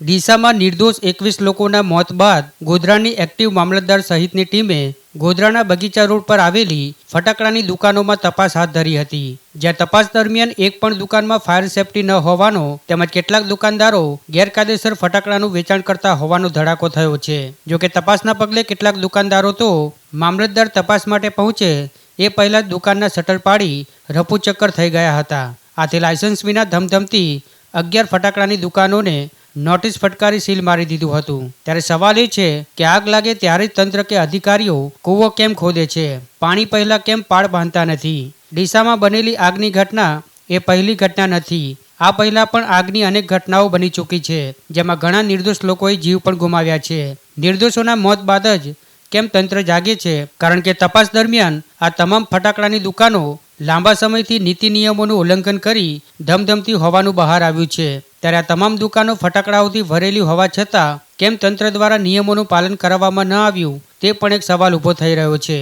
ડીસામાં નિર્દોષ 21 લોકોના મોત બાદ ગોધરાની એક્ટિવ મામલતદાર સહિતની ટીમે ગોધરાના બગીચા રોડ પર આવેલી ફટાકડાની દુકાનોમાં તપાસ હાથ ધરી હતી, જ્યાં તપાસ દરમિયાન એક પણ દુકાનમાં ફાયર સેફટી ન હોવાનો તેમજ કેટલાક દુકાનદારો ગેરકાયદેસર ફટાકડાનું વેચાણ કરતા હોવાનો ધડાકો થયો છે। જોકે તપાસના પગલે કેટલાક દુકાનદારો તો મામલતદાર તપાસ માટે પહોંચે એ પહેલા દુકાનના શટર પાડી રફુચક્કર થઈ ગયા હતા। આથી લાયસન્સ વિના ધમધમતી 11 ફટાકડાની દુકાનોને નોટિસ ફટકારી સીલ મારી દીધું હતું। ત્યારે સવાલ એ છે કે આગ લાગે ત્યારે જ તંત્ર કે અધિકારીઓ કૂવો કેમ ખોદે છે, પાણી પહેલા કેમ પાળ બાંધતા નથી। ડીસામાં બનેલી આગની ઘટના એ પહેલી ઘટના નથી। આ પહેલા પણ આગની અનેક ઘટનાઓ બની ચૂકી છે, જેમાં ઘણા નિર્દોષ લોકોએ જીવ પણ ગુમાવ્યા છે। નિર્દોષોના મોત બાદ જ કેમ તંત્ર જાગે છે? કારણ કે તપાસ દરમિયાન આ તમામ ફટાકડાની દુકાનો લાંબા સમયથી નીતિ નિયમોનું ઉલ્લંઘન કરી ધમધમતી હોવાનું બહાર આવ્યું છે। ત્યારે આ તમામ દુકાનો ફટાકડાઓથી ભરેલી હોવા છતાં કેમ તંત્ર દ્વારા નિયમોનું પાલન કરાવવામાં ન આવ્યું તે પણ એક સવાલ ઊભો થઈ રહ્યો છે।